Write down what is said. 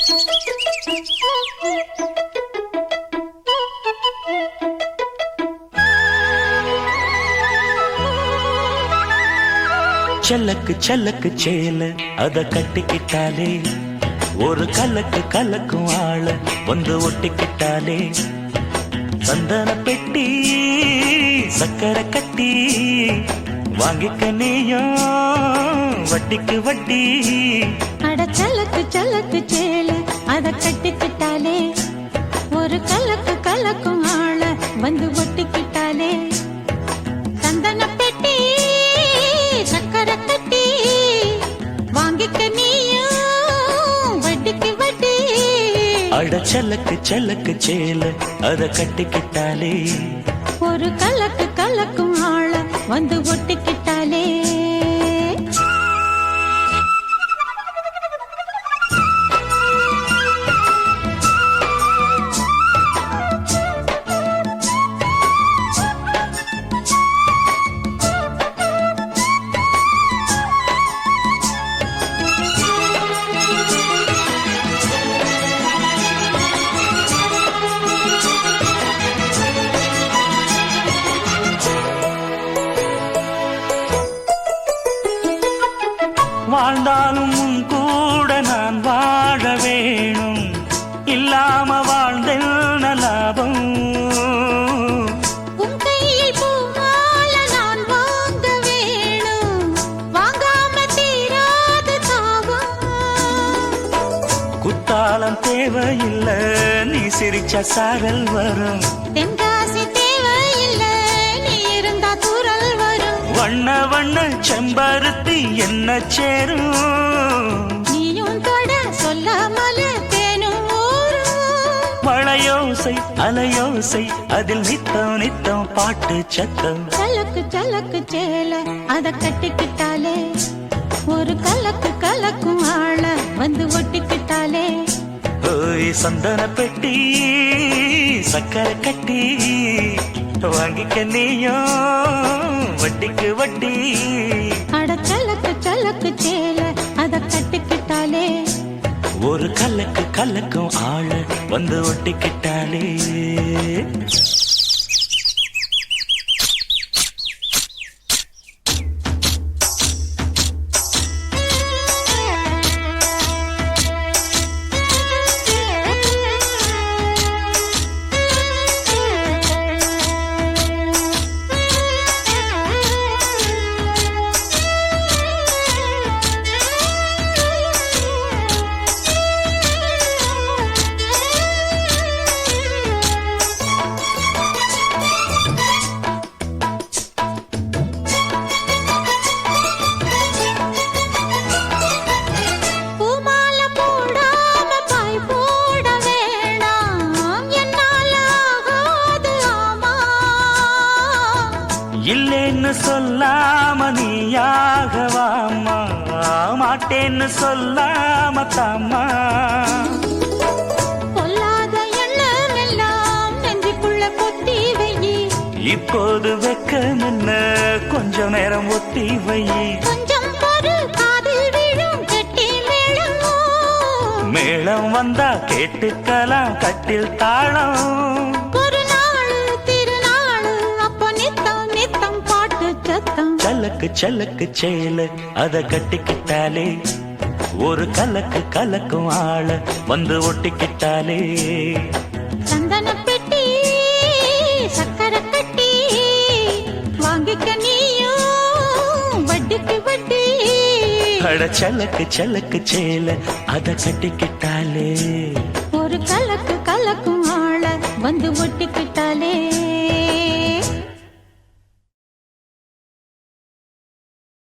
சல்லக்கு சல்லக்கு சேல அத கட்டிக்கிட்டாலே ஒரு கலக்கு கலக்கும் ஆள வந்து ஒட்டிக்கிட்டாலே சந்தன பெட்டி சக்கரை கட்டி வாங்கிக்க நீயும் வட்டிக்கு வட்டி. அட சல்லக்கு சல்லக்கு சேல அத கட்டிக்கிட்டாலே ஒரு கலக்கு கலக்கும் ஆள வந்து ஒட்டிக்கிட்டாலே சந்தன பெட்டி சக்கரை கட்டி வாங்கிக்க நீயும் வட்டிக்கு வட்டி. அட சல்லக்கு சல்லக்கு சேல அத கட்டிக்கிட்டாலே ஒரு கலக்கு கலக்கும் ஆள வந்து ஒட்டிக்கிட்டாலே. வாழ்ந்தாலும் உன் கூட நான் வாழ வேணும், இல்லாம வாழ்ந்தென்ன லாபம். உன் கையில் பூமால நான் வாங்க வேணும், வாங்காம தீராது தாவம். குத்தாலம் தேவையில்லை, நீ சிரிச்ச சாரல் வரும். தென்காசி தேவையில்லை, நீ இருந்தா தூரல் வரும். வண்ண வண்ண செம்பருத்தி என்ன சேரும், நீயும் தொட சொல்லாமல தேனும் ஊரும். மழையோசை அலையோசை அதில் நித்தம் நித்தம் பாட்டு சத்தம். சலக்கு சலக்கு சேல அத கட்டிக்கிட்டாலே ஒரு கலக்கு கலக்கும் ஆள வந்து ஒட்டிக்கிட்டாலே. ஓய் சந்தன பெட்டி சக்கரை கட்டி வாங்கிக்க நீயும் வட்டிக்கு வட்டி. அட சலக்கு சலக்கு சேல அத கட்டிக்கிட்டாலே ஒரு கலக்கு கலக்கும் ஆள வந்து ஒட்டிக்கிட்டாலே. இல்லேன்னு சொல்லாம நீயாகவாமா, மாட்டேன்னு சொல்லாம தாமா. பொல்லாத எண்ணம் எல்லாம் நெஞ்சுக்குள்ள கொத்தி வையி, இப்போது வெக்கம் என்ன கொஞ்ச நேரம் ஒத்தி வை. கொஞ்சம் பொறு காதில் விழும் கெட்டி மேளம். மேளம் வந்தா கேட்டுக்கலாம் கட்டில் தாளம். ஒரு நாள் திருநாள் அப்ப நித்தம் நித்தம் பாட்டு சத்தம். சலக்கு சலக்கு சேல அத கட்டிக்கிட்டாலே ஒரு கலக்கு கலக்கும் ஆள வந்து ஒட்டிக்கிட்டாலே. சந்தன பெட்டி சக்கரை கட்டி வாங்கிக்க நீயும் வட்டிக்கு வட்டி. அட சலக்கு சலக்கு சேல அத கட்டிக்கிட்டாலே ஒரு கலக்கு கலக்கும் ஆள வந்து ஒட்டிக்கிட்டாலே.